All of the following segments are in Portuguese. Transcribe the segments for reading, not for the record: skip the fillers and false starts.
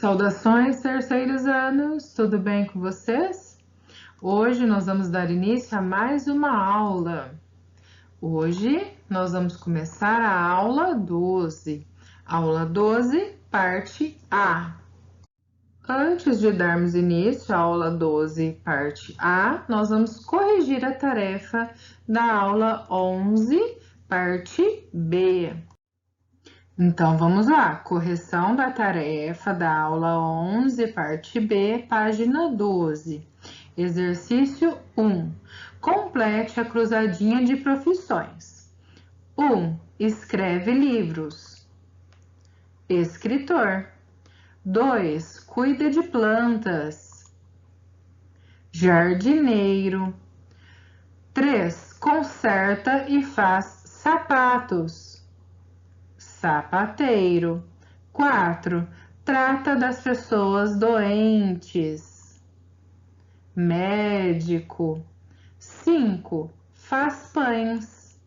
Saudações, terceiros anos, tudo bem com vocês? Hoje nós vamos dar início a mais uma aula. Hoje nós vamos começar a aula 12. Aula 12, parte A. Antes de darmos início à aula 12, parte A, nós vamos corrigir a tarefa da aula 11, parte B. Então, vamos lá. Correção da tarefa da aula 11, parte B, página 12. Exercício 1. Complete a cruzadinha de profissões. 1. Escreve livros. Escritor. 2. Cuida de plantas. Jardineiro. 3. Conserta e faz sapatos. Sapateiro. 4. Trata das pessoas doentes. Médico. 5. Faz pães.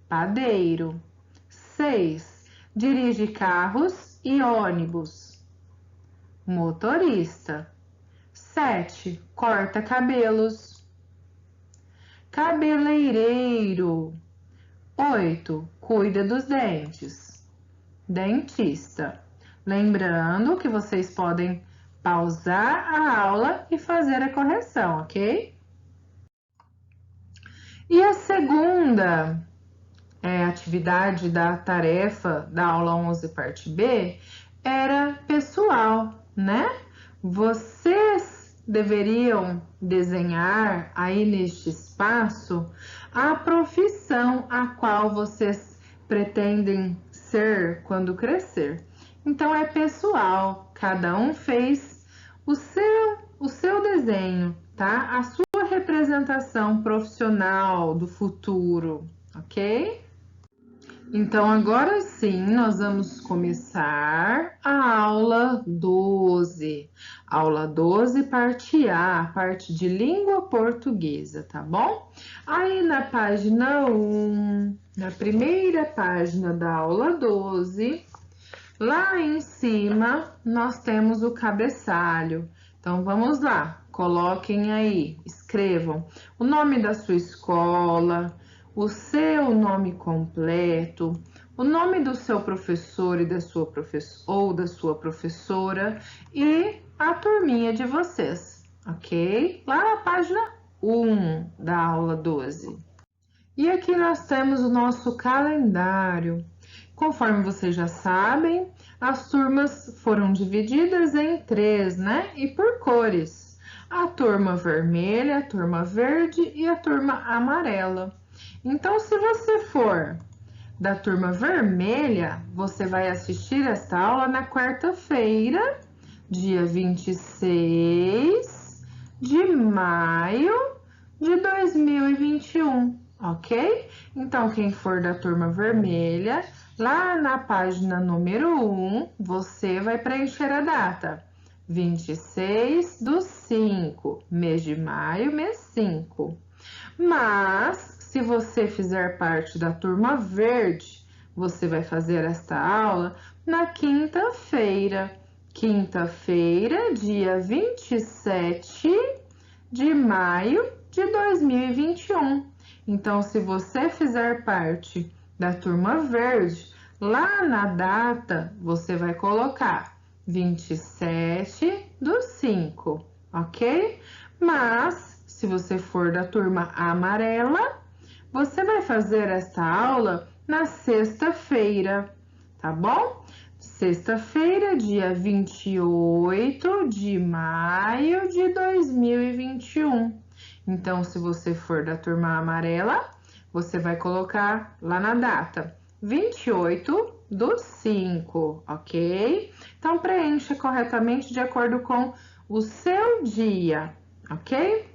Padeiro. 6. Dirige carros e ônibus. Motorista. 7. Corta cabelos. Cabeleireiro. 8. Cuida dos dentes. Dentista. Lembrando que vocês podem pausar a aula e fazer a correção, ok? E a segunda atividade da tarefa da aula 11, parte B, era pessoal, né? Vocês deveriam desenhar aí neste espaço a profissão a qual vocês pretendem ser quando crescer. Então, é pessoal, cada um fez o seu desenho, tá? A sua representação profissional do futuro, ok? Então, agora sim, nós vamos começar a aula 12. Aula 12, parte A, parte de língua portuguesa, tá bom? Aí, na página 1, na primeira página da aula 12, lá em cima, nós temos o cabeçalho. Então, vamos lá, coloquem aí, escrevam o nome da sua escola, o seu nome completo, o nome do seu professor e da sua professora e a turminha de vocês, ok? Lá na página 1 da aula 12. E aqui nós temos o nosso calendário. Conforme vocês já sabem, as turmas foram divididas em 3, né? E por cores. A turma vermelha, a turma verde e a turma amarela. Então, se você for da turma vermelha, você vai assistir esta aula na quarta-feira, dia 26 de maio de 2021, ok? Então, quem for da turma vermelha, lá na página número 1, você vai preencher a data. 26/5, mês de maio, mês 5. Mas, se você fizer parte da turma verde, você vai fazer esta aula na quinta-feira. Quinta-feira, dia 27 de maio de 2021. Então, se você fizer parte da turma verde, lá na data, você vai colocar 27/5, ok? Mas, se você for da turma amarela, você vai fazer esta aula na sexta-feira, tá bom? Sexta-feira, dia 28 de maio de 2021. Então, se você for da turma amarela, você vai colocar lá na data 28/5, ok? Então, preencha corretamente de acordo com o seu dia, ok?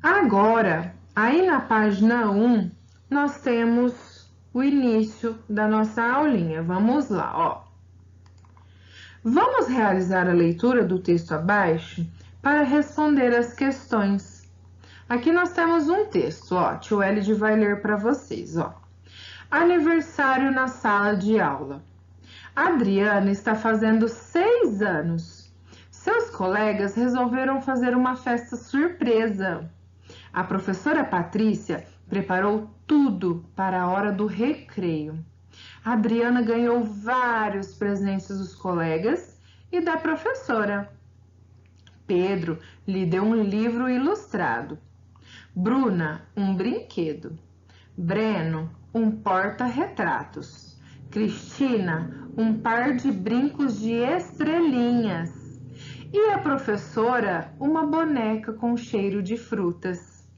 Agora, aí na página 1, nós temos o início da nossa aulinha. Vamos lá, ó. Vamos realizar a leitura do texto abaixo para responder as questões. Aqui nós temos um texto, ó. Tio Elide vai ler para vocês, ó. Aniversário na sala de aula. Adriana está fazendo 6 anos. Seus colegas resolveram fazer uma festa surpresa. A professora Patrícia preparou tudo para a hora do recreio. A Adriana ganhou vários presentes dos colegas e da professora. Pedro lhe deu um livro ilustrado. Bruna, um brinquedo. Breno, um porta-retratos. Cristina, um par de brincos de estrelinhas. E a professora, uma boneca com cheiro de frutas.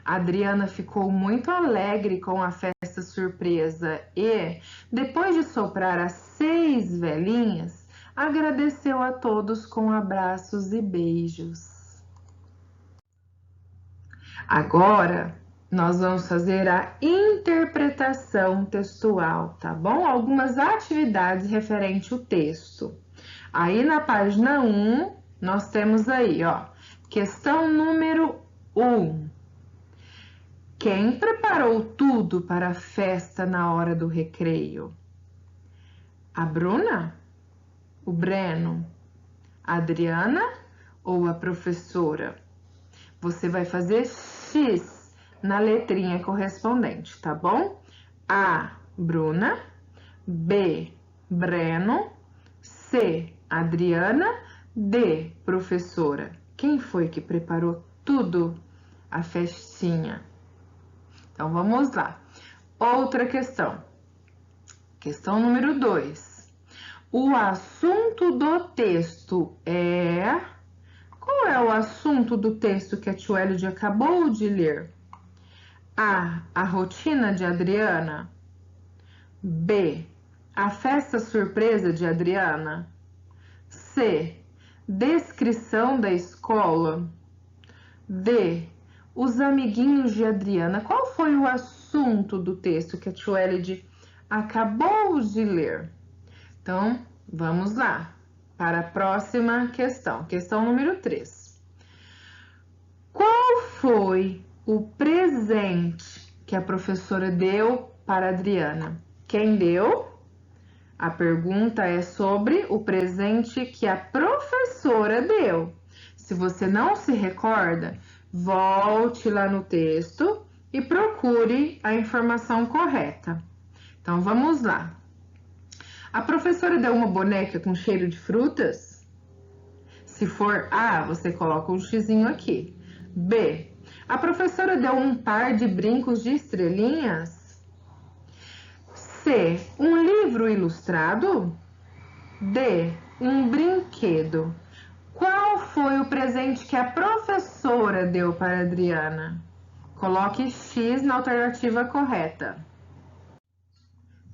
Adriana ficou muito alegre com a festa surpresa e, depois de soprar as 6 velhinhas, agradeceu a todos com abraços e beijos. Agora, nós vamos fazer a interpretação textual, tá bom? Algumas atividades referente ao texto. Aí na página 1, nós temos aí, ó, questão número 1. Quem preparou tudo para a festa na hora do recreio? A Bruna? O Breno? A Adriana ou a professora? Você vai fazer X na letrinha correspondente, tá bom? A, Bruna. B, Breno. C, Adriana. D, professora. Quem foi que preparou tudo? A festinha. Então, vamos lá. Outra questão. Questão número 2. O assunto do texto é... Qual é o assunto do texto que a Tchuelide acabou de ler? A rotina de Adriana. B, a festa surpresa de Adriana. C, descrição da escola. D, os amiguinhos de Adriana. Qual foi o assunto do texto que a Tchuelide acabou de ler? Então, vamos lá para a próxima questão. Questão número 3. Qual foi o presente que a professora deu para a Adriana? Quem deu? A pergunta é sobre o presente que a professora deu. Se você não se recorda, volte lá no texto e procure a informação correta. Então, vamos lá. A professora deu uma boneca com cheiro de frutas? Se for A, você coloca um xizinho aqui. B, a professora deu um par de brincos de estrelinhas? C, um livro ilustrado? D, um brinquedo. Qual foi o presente que a professora deu para a Adriana? Coloque X na alternativa correta.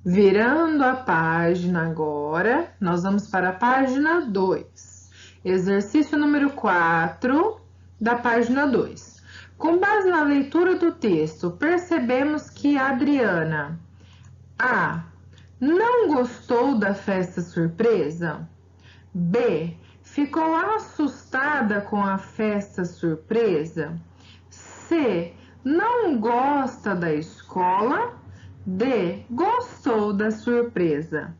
Virando a página agora, nós vamos para a página 2. Exercício número 4 da página 2. Com base na leitura do texto, percebemos que a Adriana A, não gostou da festa surpresa? B, ficou assustada com a festa surpresa? C, não gosta da escola? D, gostou da surpresa?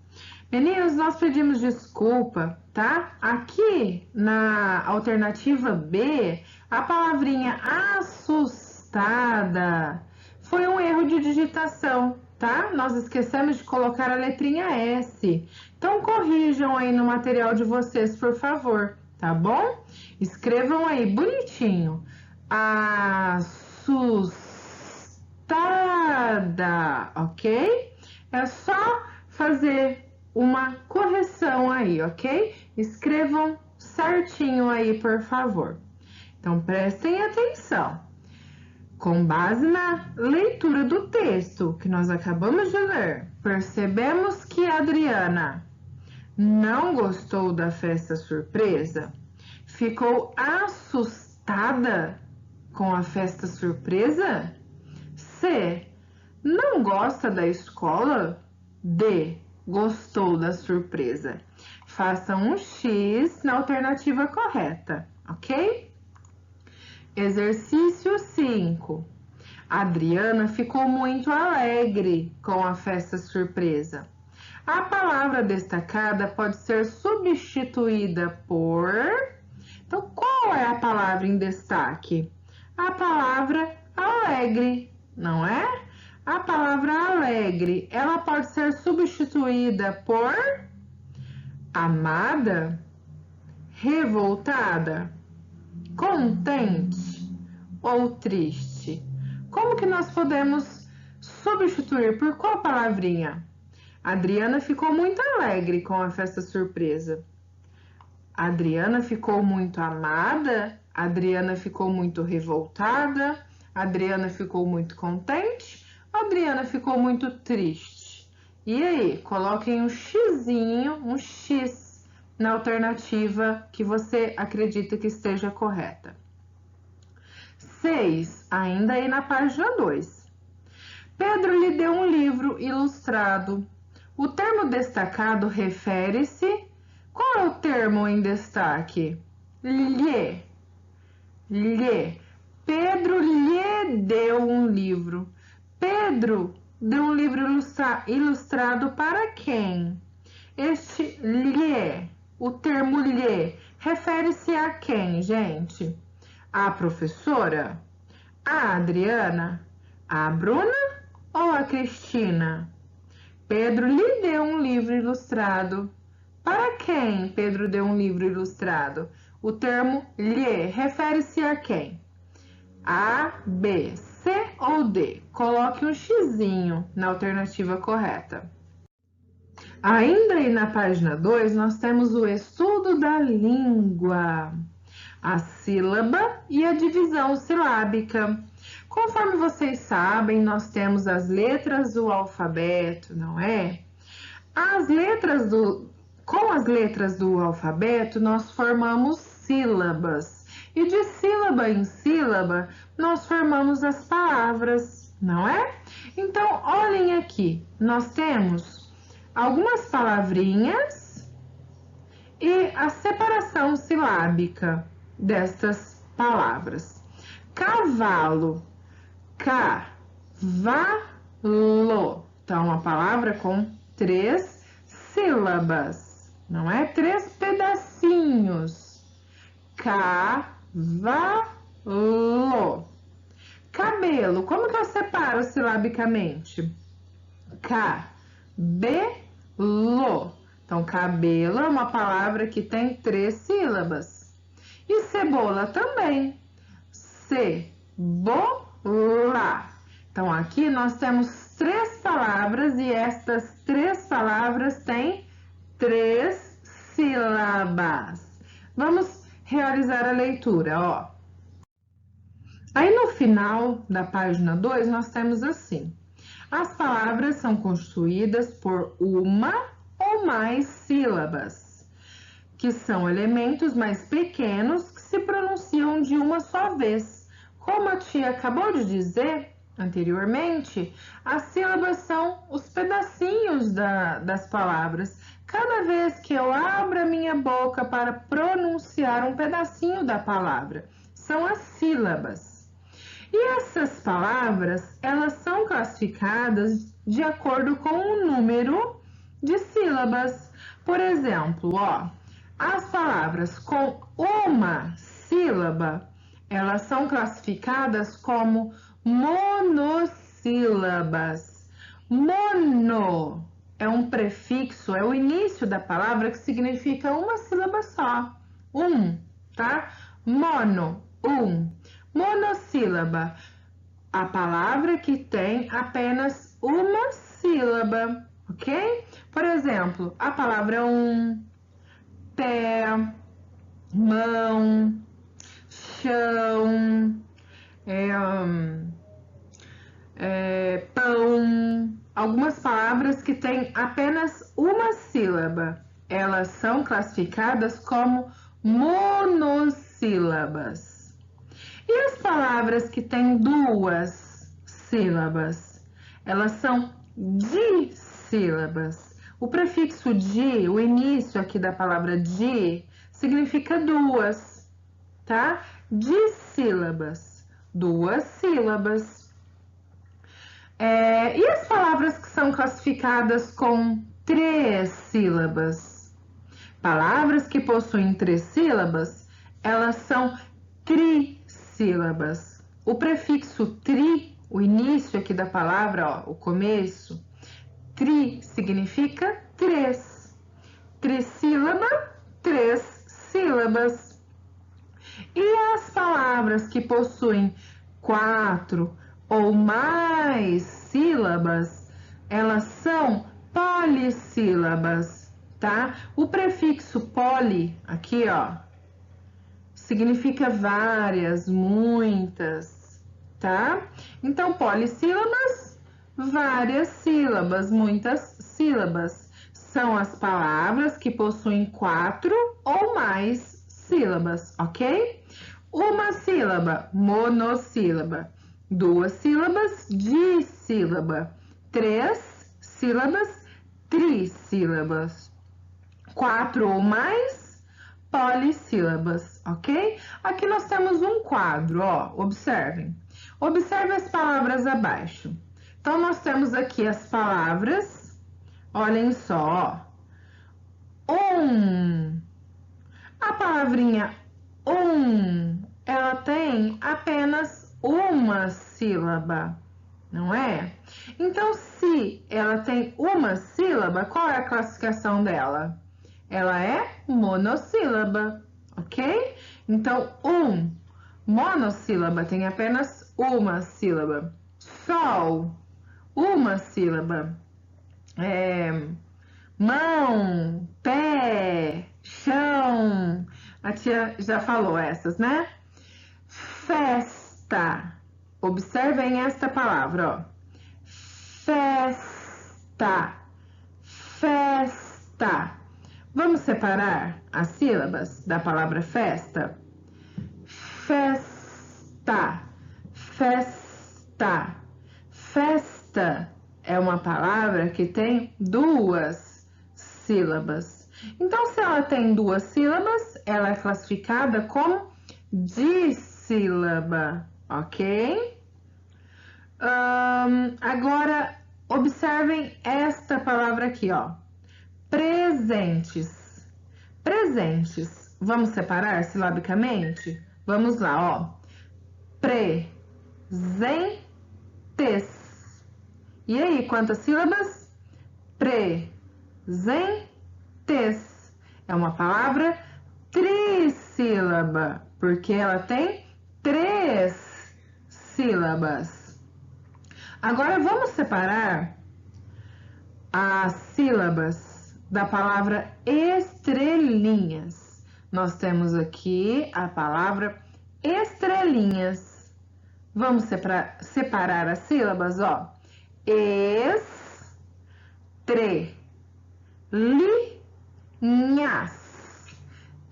Meninos, nós pedimos desculpa, tá? Aqui na alternativa B, a palavrinha assustada foi um erro de digitação, tá? Nós esquecemos de colocar a letrinha S. Então, corrijam aí no material de vocês, por favor, tá bom? Escrevam aí bonitinho. Assustada, ok? É só fazer uma correção aí, ok? Escrevam certinho aí, por favor. Então, prestem atenção. Com base na leitura do texto que nós acabamos de ler, percebemos que a Adriana não gostou da festa surpresa, ficou assustada com a festa surpresa? C, não gosta da escola? D, gostou da surpresa. Faça um X na alternativa correta, ok? Exercício 5. Adriana ficou muito alegre com a festa surpresa. A palavra destacada pode ser substituída por... Então, qual é a palavra em destaque? A palavra alegre, não é? A palavra alegre, ela pode ser substituída por amada, revoltada, contente ou triste. Como que nós podemos substituir por qual palavrinha? Adriana ficou muito alegre com a festa surpresa. Adriana ficou muito amada, Adriana ficou muito revoltada, Adriana ficou muito contente, Adriana ficou muito triste. E aí, coloquem um xizinho, um X na alternativa que você acredita que esteja correta. 6, ainda aí na página 2. Pedro lhe deu um livro ilustrado. O termo destacado refere-se... Qual é o termo em destaque? Lhe. Lhe. Pedro lhe deu um livro. Pedro deu um livro ilustrado para quem? Este lhe, o termo lhe, refere-se a quem, gente? A professora? A Adriana? A Bruna ou a Cristina? Pedro lhe deu um livro ilustrado. Para quem Pedro deu um livro ilustrado? O termo lhe refere-se a quem? A, B, C ou D? Coloque um xizinho na alternativa correta. Ainda aí na página 2, nós temos o estudo da língua, a sílaba e a divisão silábica. Conforme vocês sabem, nós temos as letras do alfabeto, não é? Com as letras do alfabeto, nós formamos sílabas. E de sílaba em sílaba, nós formamos as palavras, não é? Então, olhem aqui, nós temos algumas palavrinhas e a separação silábica destas palavras. Cavalo, cavalo. Então, uma palavra com 3 sílabas. Não é 3 pedacinhos. Cavalo. Cabelo. Como que eu separo silabicamente? Cabelo. Então, cabelo é uma palavra que tem 3 sílabas. E cebola também. Cebola. Então, aqui nós temos 3 palavras e estas 3 palavras têm 3 sílabas. Vamos realizar a leitura, ó. Aí no final da página 2, nós temos assim: as palavras são constituídas por uma ou mais sílabas, que são elementos mais pequenos que se pronunciam de uma só vez. Como a tia acabou de dizer anteriormente, as sílabas são os pedacinhos das palavras. Cada vez que eu abro a minha boca para pronunciar um pedacinho da palavra, são as sílabas. E essas palavras, elas são classificadas de acordo com o número de sílabas. Por exemplo, ó, as palavras com uma sílaba, elas são classificadas como monossílabas. Mono é um prefixo, é o início da palavra que significa uma sílaba só. Tá? Mono, Monossílaba, a palavra que tem apenas uma sílaba, ok? Por exemplo, a palavra pé, mão, chão, pão. Algumas palavras que têm apenas uma sílaba, elas são classificadas como monossílabas. E as palavras que têm 2 sílabas, elas são dissílabas. O prefixo di, o início aqui da palavra di, significa 2, tá? Dissílabas, 2 sílabas. E as palavras que são classificadas com três sílabas. Palavras que possuem três sílabas, elas são trissílabas. O prefixo tri, o início aqui da palavra, ó, o começo, tri significa três. Trissílaba, três sílabas. E as palavras que possuem quatro ou mais sílabas, elas são polissílabas, tá? O prefixo poli, aqui, ó, significa várias, muitas, tá? Então, polissílabas, várias sílabas, muitas sílabas. São as palavras que possuem quatro ou mais sílabas, ok? Uma sílaba, monossílaba. Duas sílabas, dissílaba. Três sílabas, trissílabas. Quatro ou mais, polissílabas, ok? Aqui nós temos um quadro, ó, observem. Observe as palavras abaixo. Então, nós temos aqui as palavras, olhem só, ó. A palavrinha ela tem apenas uma sílaba, não é? Então, se ela tem uma sílaba, qual é a classificação dela? Ela é monossílaba, ok? Então, monossílaba tem apenas uma sílaba. Sol, uma sílaba. Mão, pé, chão. A tia já falou essas, né? Festa. Observem esta palavra, ó. Festa. Festa. Vamos separar as sílabas da palavra festa? Festa. Festa. Festa é uma palavra que tem duas sílabas. Então, se ela tem duas sílabas, ela é classificada como dissílaba, ok? Agora, observem esta palavra aqui, ó. Presentes. Presentes. Vamos separar silabicamente? Vamos lá, ó. Presentes. E aí, quantas sílabas? Presentes. É uma palavra trissílaba, porque ela tem três sílabas. Agora, vamos separar as sílabas da palavra estrelinhas. Nós temos aqui a palavra estrelinhas. Vamos separar as sílabas, ó.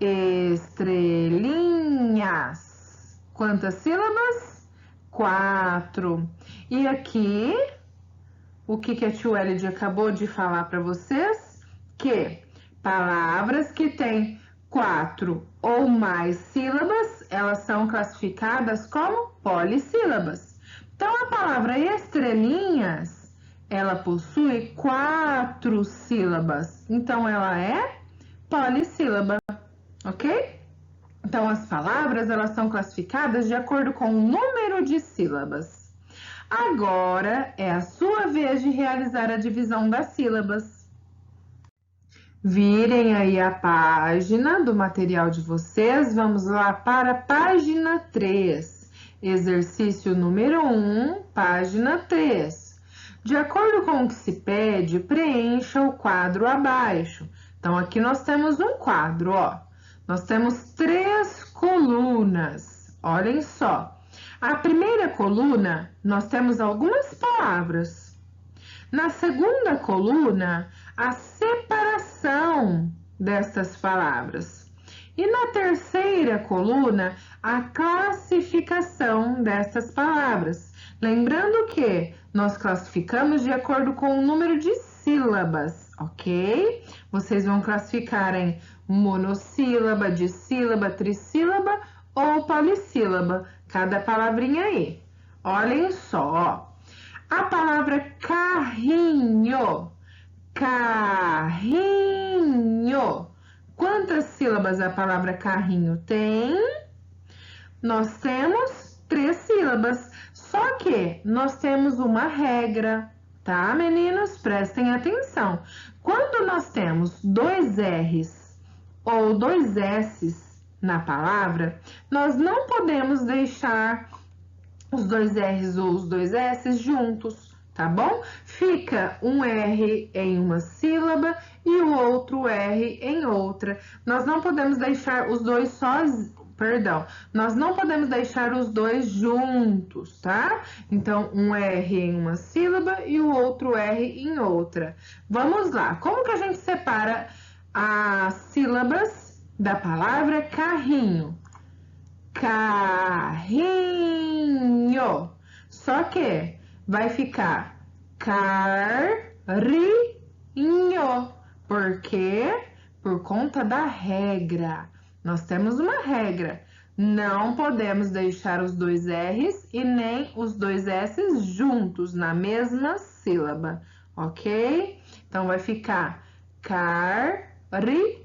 Estrelinhas. Quantas sílabas? 4. E aqui, o que a tia Welid acabou de falar para vocês? Que palavras que têm 4 ou mais sílabas, elas são classificadas como polissílabas. Então, a palavra estrelinhas, ela possui 4 sílabas. Então, ela é polissílaba, ok? Então, as palavras, elas são classificadas de acordo com o número de sílabas. Agora, é a sua vez de realizar a divisão das sílabas. Virem aí a página do material de vocês. Vamos lá para a página 3. Exercício número 1, página 3. De acordo com o que se pede, preencha o quadro abaixo. Então, aqui nós temos um quadro, ó. Nós temos 3 colunas. Olhem só. A primeira coluna, nós temos algumas palavras. Na segunda coluna, a separação dessas palavras. E na terceira coluna, a classificação dessas palavras. Lembrando que nós classificamos de acordo com o número de sílabas, ok? Vocês vão classificar em monossílaba, dissílaba, trissílaba ou polissílaba, cada palavrinha aí. Olhem só, ó. A palavra carrinho. carrinho. Quantas sílabas a palavra carrinho tem? Nós temos 3 sílabas, só que nós temos uma regra, tá, meninos? Prestem atenção. Quando nós temos 2 R's ou 2 S's na palavra, nós não podemos deixar os 2 R's ou os 2 S's juntos, tá bom? Fica um R em uma sílaba e o outro R em outra. Nós não podemos deixar os dois nós não podemos deixar os dois juntos, tá? Então, um R em uma sílaba e o outro R em outra. Vamos lá, como que a gente separa as sílabas da palavra carrinho? Carrinho. Só que vai ficar carrinho. Por quê? Por conta da regra. Nós temos uma regra. Não podemos deixar os 2 R's e nem os 2 S's juntos na mesma sílaba, ok? Então, vai ficar carrinho.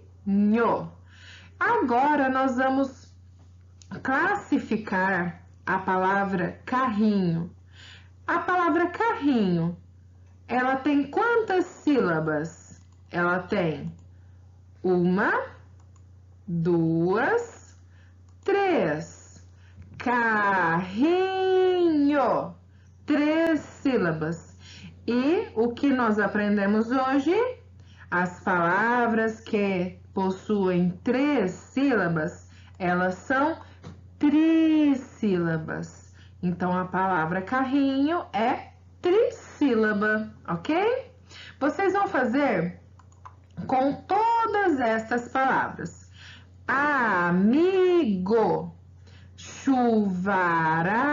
Agora, nós vamos classificar a palavra carrinho. A palavra carrinho, ela tem quantas sílabas? Ela tem 1, 2, 3. Carrinho. 3 sílabas. E o que nós aprendemos hoje? As palavras que possuem 3 sílabas, elas são trissílabas. Então, a palavra carrinho é trissílaba, ok? Vocês vão fazer com todas estas palavras. Amigo, chuvarada,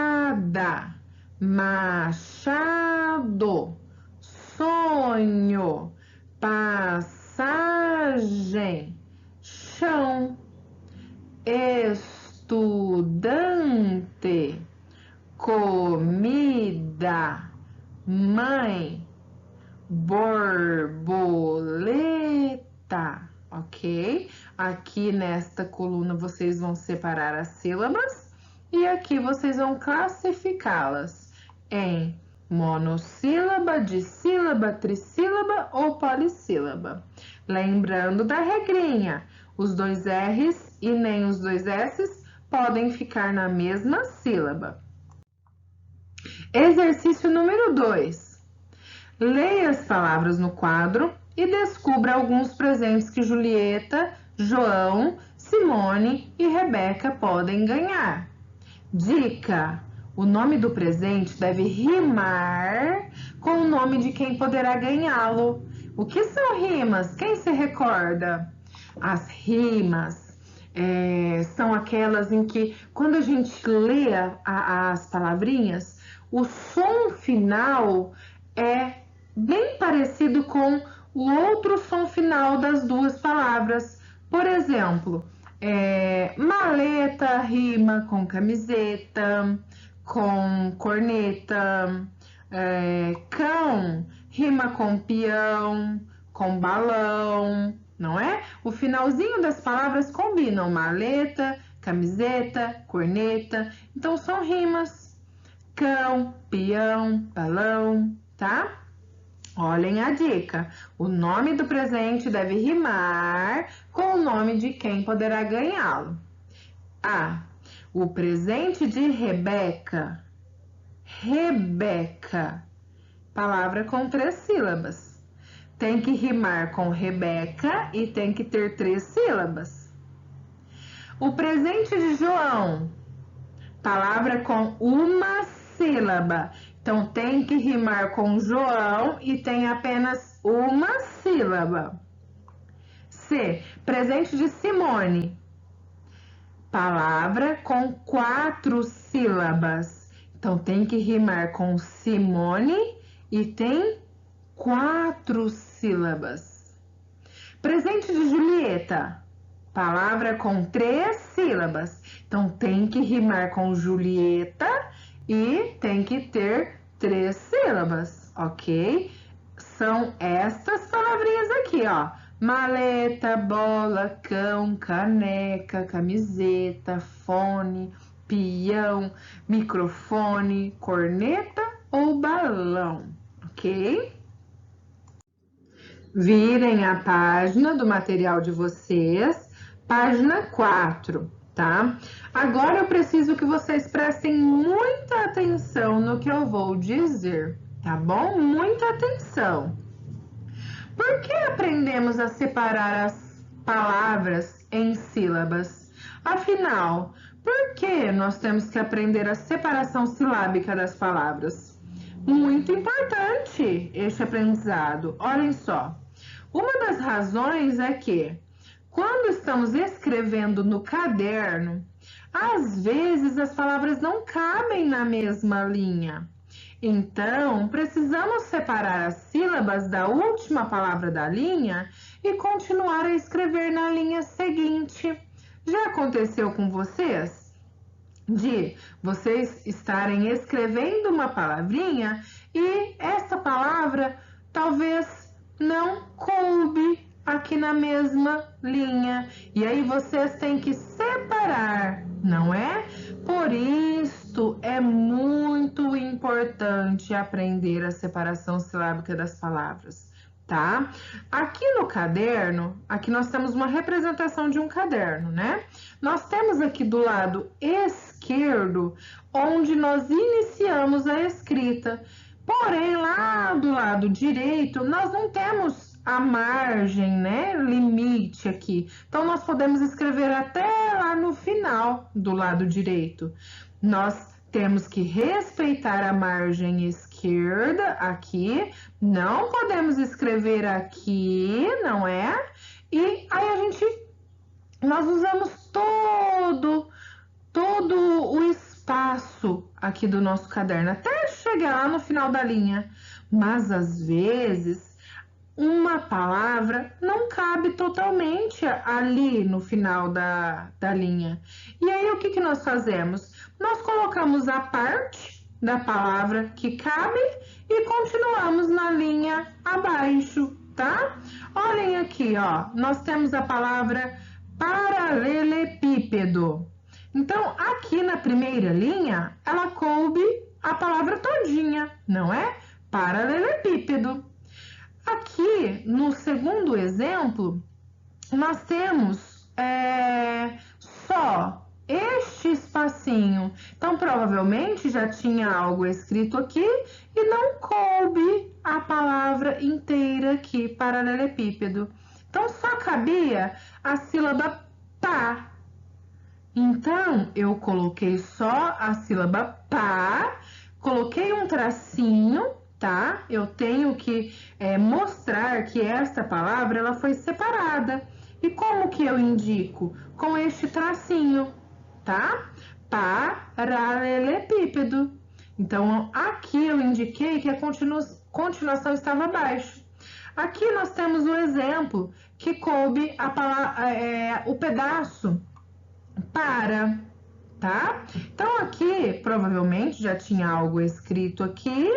machado, sonho, passagem, chão, estudante, comida, mãe, borboleta, ok? Aqui nesta coluna vocês vão separar as sílabas e aqui vocês vão classificá-las em monossílaba, dissílaba, trissílaba ou polissílaba. Lembrando da regrinha, os 2 R's e nem os 2 S's podem ficar na mesma sílaba. Exercício número 2. Leia as palavras no quadro e descubra alguns presentes que Julieta, João, Simone e Rebeca podem ganhar. Dica: o nome do presente deve rimar com o nome de quem poderá ganhá-lo. O que são rimas? Quem se recorda? As rimas são aquelas em que, quando a gente lê as palavrinhas, o som final é bem parecido com o outro som final das duas palavras. Por exemplo, maleta rima com camiseta, com corneta, cão rima com peão, com balão, não é? O finalzinho das palavras combinam maleta, camiseta, corneta, então são rimas. Cão, peão, balão, tá? Olhem a dica. O nome do presente deve rimar com o nome de quem poderá ganhá-lo. A. O presente de Rebeca. Rebeca. Palavra com 3 sílabas. Tem que rimar com Rebeca e tem que ter 3 sílabas. O presente de João. Palavra com uma sílaba. Então, tem que rimar com João e tem apenas uma sílaba. C. Presente de Simone. Palavra com 4 sílabas. Então, tem que rimar com Simone e tem 4 sílabas. Presente de Julieta. Palavra com 3 sílabas. Então, tem que rimar com Julieta e tem que ter 3 sílabas, ok? são estas palavrinhas aqui, ó. Maleta, bola, cão, caneca, camiseta, fone, peão, microfone, corneta ou balão, ok? Virem a página do material de vocês, página 4, tá? Agora eu preciso que vocês prestem muita atenção no que eu vou dizer, tá bom? Muita atenção. Por que aprendemos a separar as palavras em sílabas? Afinal, por que nós temos que aprender a separação silábica das palavras? Muito importante este aprendizado. Olhem só. Uma das razões é que, quando estamos escrevendo no caderno, às vezes as palavras não cabem na mesma linha. Então, precisamos separar as sílabas da última palavra da linha e continuar a escrever na linha seguinte. Já aconteceu com vocês? De vocês estarem escrevendo uma palavrinha e essa palavra talvez não coube aqui na mesma linha. E aí vocês têm que separar, não é? Por isso é muito importante aprender a separação silábica das palavras, tá? Aqui no caderno, aqui nós temos uma representação de um caderno, né? Nós temos aqui do lado esquerdo, onde nós iniciamos a escrita. Porém, lá do lado direito, nós não temos a margem, né? Limite aqui. Então, nós podemos escrever até lá no final do lado direito. Nós temos que respeitar a margem esquerda aqui. Não podemos escrever aqui, não é? E aí nós usamos todo o espaço aqui do nosso caderno, até chegar lá no final da linha. Mas às vezes uma palavra não cabe totalmente ali no final da linha. E aí o que nós fazemos? Nós colocamos a parte da palavra que cabe e continuamos na linha abaixo, tá? Olhem aqui, ó, nós temos a palavra paralelepípedo. Então, aqui na primeira linha, ela coube a palavra todinha, não é? Paralelepípedo. Aqui, no segundo exemplo, nós temos só este espacinho. Então, provavelmente já tinha algo escrito aqui e não coube a palavra inteira aqui, paralelepípedo. Então, só cabia a sílaba pá. Então, eu coloquei só a sílaba pá, coloquei um tracinho, tá? Eu tenho que mostrar que esta palavra ela foi separada. E como que eu indico? Com este tracinho, tá? Paralelepípedo. Então, aqui eu indiquei que a continuação estava abaixo. Aqui nós temos o exemplo que coube o pedaço para, tá? Então, aqui provavelmente já tinha algo escrito aqui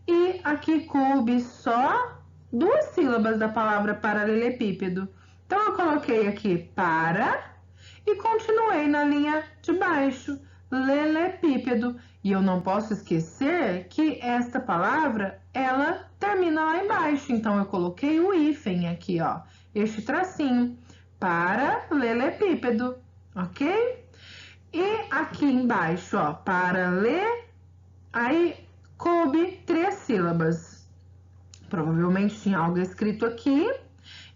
e aqui coube só 2 sílabas da palavra paralelepípedo. Então, eu coloquei aqui para e continuei na linha de baixo, lelepípedo. E eu não posso esquecer que esta palavra, ela termina lá embaixo. Então, eu coloquei o hífen aqui, ó, este tracinho, paralelepípedo, ok? E aqui embaixo, ó, aí coube 3 sílabas. Provavelmente tinha algo escrito aqui.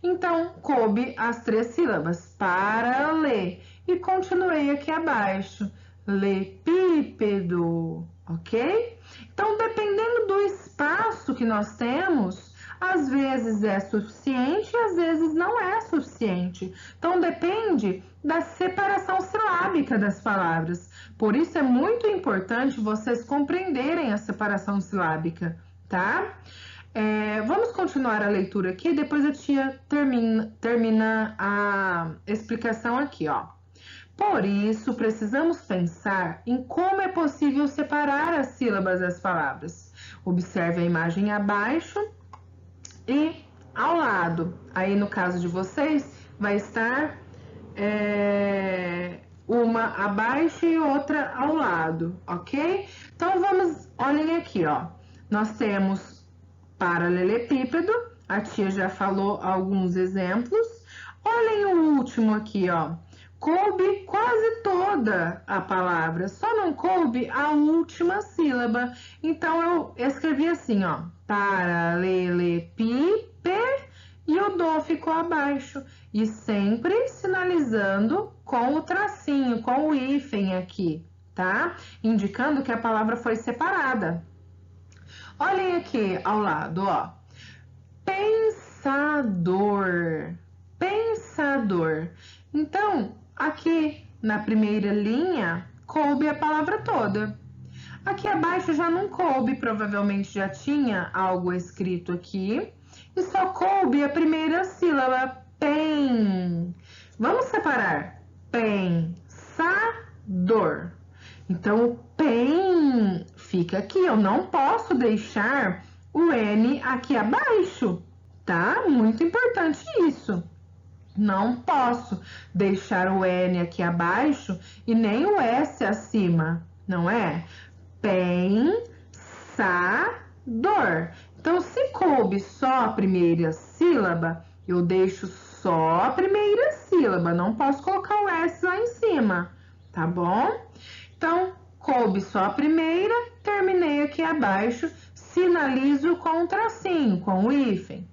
Então, coube as 3 sílabas, paralê. E continuei aqui abaixo, lepípedo, ok? Então, dependendo do espaço que nós temos, às vezes é suficiente e às vezes não é suficiente. Então, depende da separação silábica das palavras. Por isso, é muito importante vocês compreenderem a separação silábica, tá? Vamos continuar a leitura aqui, depois a tia termina a explicação aqui, ó. Por isso, precisamos pensar em como é possível separar as sílabas das palavras. Observe a imagem abaixo e ao lado. Aí no caso de vocês, vai estar uma abaixo e outra ao lado, ok? Então vamos, olhem aqui, ó. Nós temos paralelepípedo, a tia já falou alguns exemplos. Olhem o último aqui, ó. Coube quase toda a palavra, só não coube a última sílaba. Então eu escrevi assim, ó, paralelepípedo, e o do ficou abaixo. E sempre sinalizando com o tracinho, com o hífen aqui, tá? Indicando que a palavra foi separada. Olhem aqui ao lado, ó. Pensador. Pensador. Então, aqui na primeira linha, coube a palavra toda. Aqui abaixo já não coube, provavelmente já tinha algo escrito aqui. E só coube a primeira sílaba, pen. Vamos separar. Pensador. Então, o pen fica aqui. Eu não posso deixar o N aqui abaixo, tá? Muito importante isso. Não posso deixar o N aqui abaixo e nem o S acima, não é? Pensador. Então, se coube só a primeira sílaba, eu deixo só a primeira sílaba. Não posso colocar o S lá em cima, tá bom? Então, coube só a primeira, terminei aqui abaixo, sinalizo com um tracinho, com o hífen.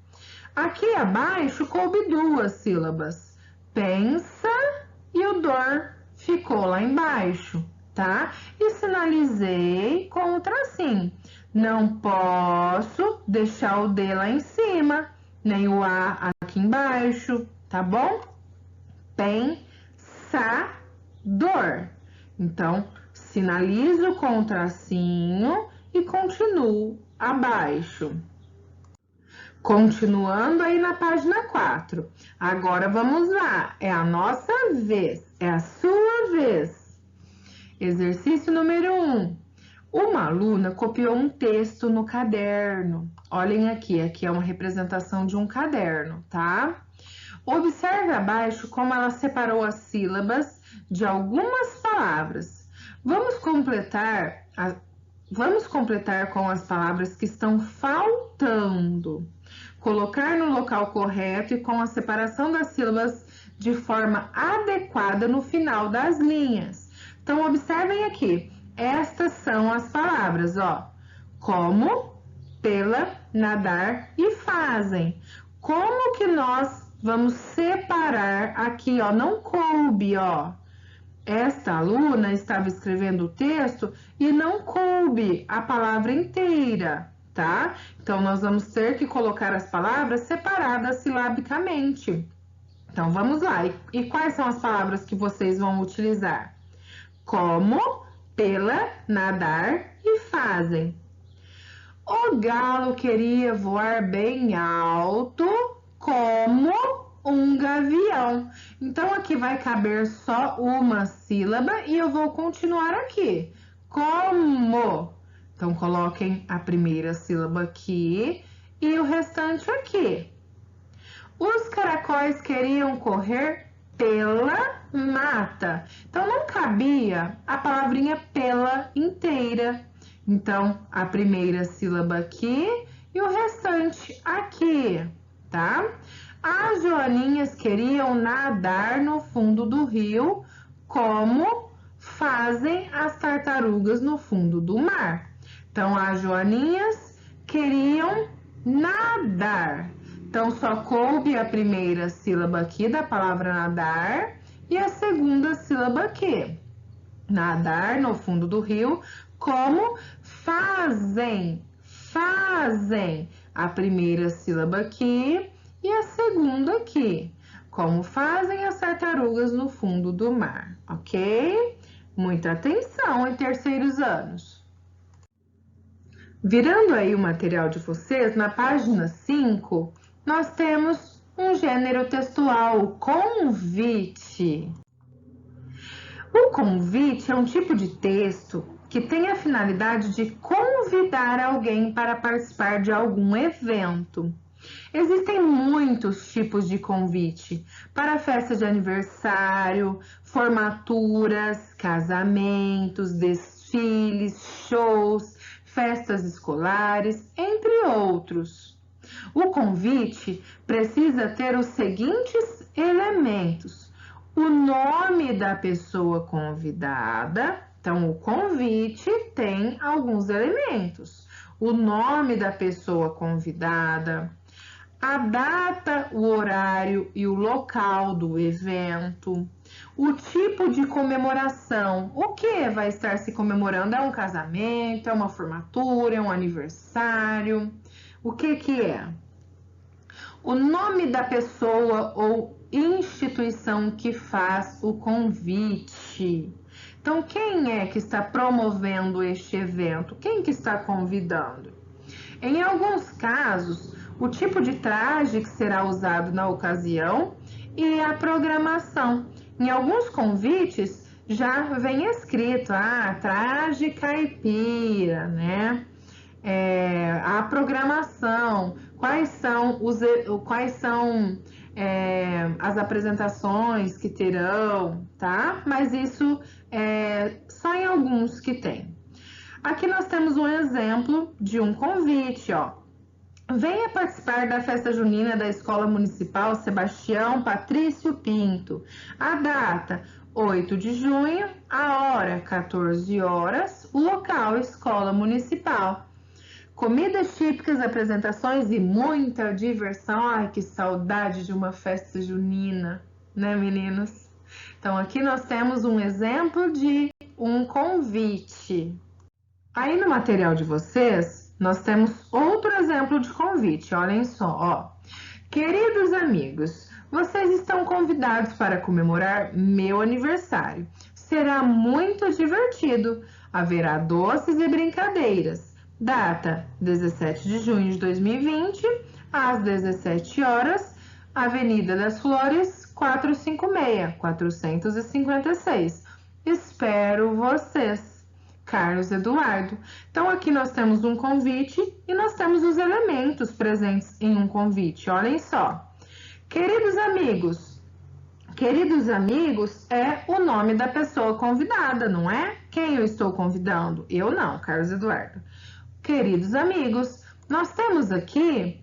Aqui abaixo coube duas sílabas, pensa e o dor ficou lá embaixo, tá? E sinalizei com o tracinho. Não posso deixar o D lá em cima, nem o A aqui embaixo, tá bom? Pensador. Então, sinalizo com o tracinho e continuo abaixo. Continuando aí na página 4. Agora vamos lá, é a nossa vez, é a sua vez. Exercício número 1. Uma aluna copiou um texto no caderno. Olhem aqui é uma representação de um caderno, tá? Observe abaixo como ela separou as sílabas de algumas palavras. Vamos completar com as palavras que estão faltando. Colocar no local correto e com a separação das sílabas de forma adequada no final das linhas. Então, observem aqui. Estas são as palavras, ó. Como, pela, nadar e fazem. Como que nós vamos separar aqui, ó? Não coube, ó. Esta aluna estava escrevendo o texto e não coube a palavra inteira, tá? Então, nós vamos ter que colocar as palavras separadas silabicamente. Então, vamos lá. E quais são as palavras que vocês vão utilizar? Como, pela, nadar e fazem. O galo queria voar bem alto como um gavião. Então, aqui vai caber só uma sílaba e eu vou continuar aqui. Como. Então, coloquem a primeira sílaba aqui e o restante aqui. Os caracóis queriam correr pela mata. Então, não cabia a palavrinha pela inteira. Então, a primeira sílaba aqui e o restante aqui, tá? As joaninhas queriam nadar no fundo do rio, como fazem as tartarugas no fundo do mar. Então, as joaninhas queriam nadar. Então, só coube a primeira sílaba aqui da palavra nadar e a segunda sílaba aqui. Nadar no fundo do rio, como fazem. Fazem. A primeira sílaba aqui e a segunda aqui. Como fazem as tartarugas no fundo do mar, ok? Muita atenção em terceiros anos. Virando aí o material de vocês, na página 5, nós temos um gênero textual, o convite. O convite é um tipo de texto que tem a finalidade de convidar alguém para participar de algum evento. Existem muitos tipos de convite para festas de aniversário, formaturas, casamentos, desfiles, shows, festas escolares, entre outros. O convite precisa ter os seguintes elementos: o nome da pessoa convidada. Então, o convite tem alguns elementos: o nome da pessoa convidada, a data, o horário e o local do evento, o tipo de comemoração, o que vai estar se comemorando? É um casamento, é uma formatura, é um aniversário? O que é? O nome da pessoa ou instituição que faz o convite. Então, quem é que está promovendo este evento? Quem que está convidando? Em alguns casos, o tipo de traje que será usado na ocasião e a programação. Em alguns convites já vem escrito, traje caipira, né? A programação, quais são as apresentações que terão, tá? Mas isso é só em alguns que tem. Aqui nós temos um exemplo de um convite, ó. Venha participar da festa junina da Escola Municipal Sebastião Patrício Pinto. A data, 8 de junho, a hora, 14 horas, o local, Escola Municipal. Comidas típicas, apresentações e muita diversão. Ai, que saudade de uma festa junina, né, meninos? Então, aqui nós temos um exemplo de um convite. Aí no material de vocês, nós temos outro exemplo de convite. Olhem só, ó. Queridos amigos, vocês estão convidados para comemorar meu aniversário. Será muito divertido. Haverá doces e brincadeiras. Data, 17 de junho de 2020, às 17 horas, Avenida das Flores, 456. Espero vocês. Carlos Eduardo. Então, aqui nós temos um convite e nós temos os elementos presentes em um convite. Olhem só. Queridos amigos é o nome da pessoa convidada, não é? Quem eu estou convidando? Eu não, Carlos Eduardo. Queridos amigos, nós temos aqui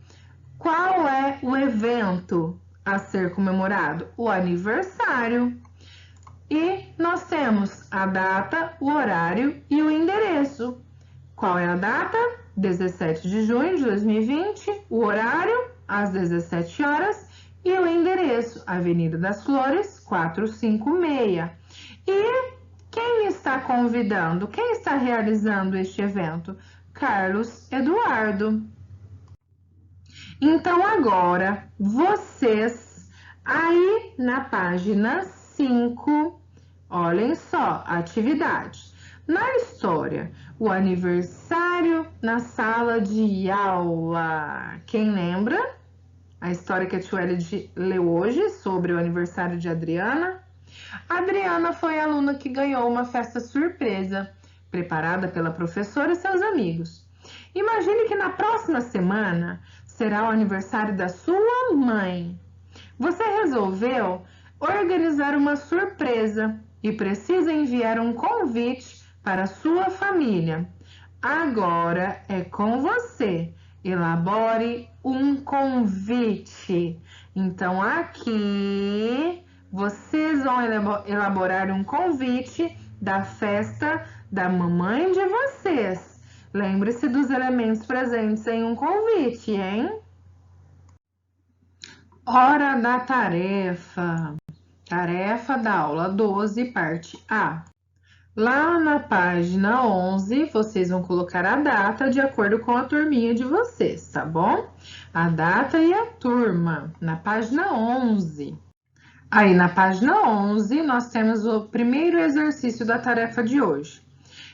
qual é o evento a ser comemorado? O aniversário. E nós temos a data, o horário e o endereço. Qual é a data? 17 de junho de 2020, o horário, às 17 horas, e o endereço, Avenida das Flores, 456. E quem está convidando? Quem está realizando este evento? Carlos Eduardo. Então, agora, vocês, aí na página 5, olhem só, atividade. Na história, o aniversário na sala de aula. Quem lembra? A história que a tia Ellie leu hoje sobre o aniversário de Adriana. Adriana foi a aluna que ganhou uma festa surpresa, preparada pela professora e seus amigos. Imagine que na próxima semana será o aniversário da sua mãe. Você resolveu organizar uma surpresa e precisa enviar um convite para sua família. Agora é com você. Elabore um convite. Então, aqui vocês vão elaborar um convite da festa da mamãe de vocês. Lembre-se dos elementos presentes em um convite, hein? Hora da tarefa. Tarefa da aula 12, parte A. Lá na página 11, vocês vão colocar a data de acordo com a turminha de vocês, tá bom? A data e a turma, na página 11. Aí, na página 11, nós temos o primeiro exercício da tarefa de hoje.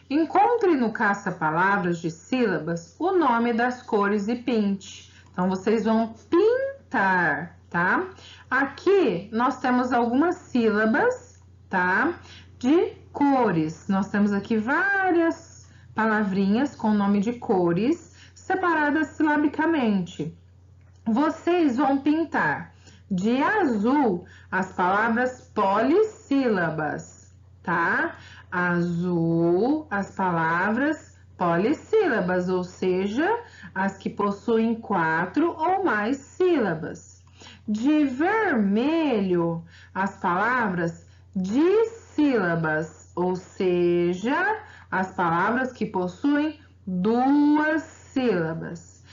Encontre no caça-palavras de sílabas o nome das cores e pinte. Então, vocês vão pintar, tá? Aqui, nós temos algumas sílabas, tá? De cores. Nós temos aqui várias palavrinhas com nome de cores, separadas silabicamente. vocês vão pintar de azul as palavras polissílabas, tá? Azul, as palavras polissílabas, ou seja, as que possuem 4 ou mais sílabas. De vermelho, as palavras dissílabas, ou seja, as palavras que possuem 2 sílabas.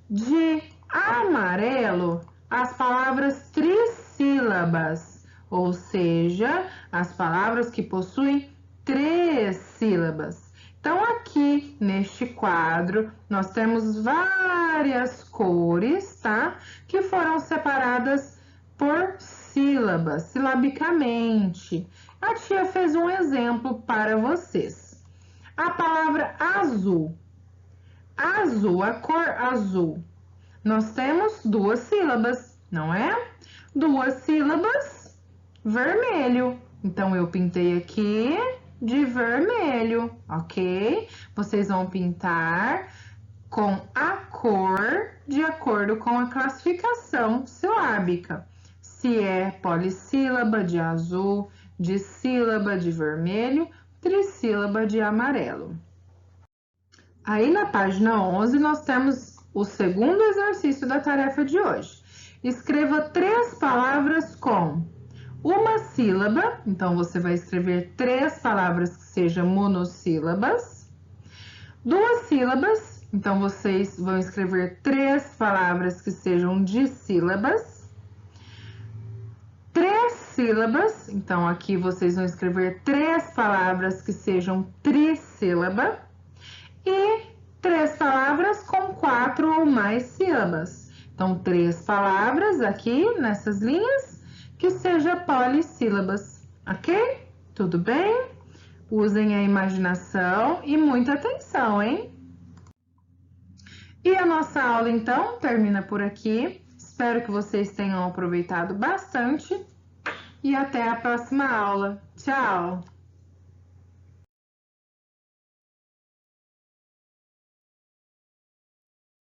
De amarelo, as palavras trissílabas, ou seja, as palavras que possuem 3 sílabas. Então, aqui neste quadro, nós temos várias cores, tá? Que foram separadas por sílabas, silabicamente. A tia fez um exemplo para vocês. A palavra azul. Azul, a cor azul. Nós temos 2 sílabas, não é? 2 sílabas, vermelho. Então, eu pintei aqui de vermelho, ok? Vocês vão pintar com a cor de acordo com a classificação silábica. Se é polissílaba de azul, dissílaba de vermelho, trissílaba de amarelo. Aí na página 11 nós temos o segundo exercício da tarefa de hoje. Escreva 3 palavras com uma sílaba, então você vai escrever 3 palavras que sejam monossílabas. 2 sílabas, então vocês vão escrever 3 palavras que sejam dissílabas. 3 sílabas, então aqui vocês vão escrever 3 palavras que sejam trissílaba. E 3 palavras com 4 ou mais sílabas. Então, 3 palavras aqui nessas linhas que sejam polissílabas, ok? Tudo bem? Usem a imaginação e muita atenção, hein? E a nossa aula, então, termina por aqui. Espero que vocês tenham aproveitado bastante e até a próxima aula. Tchau!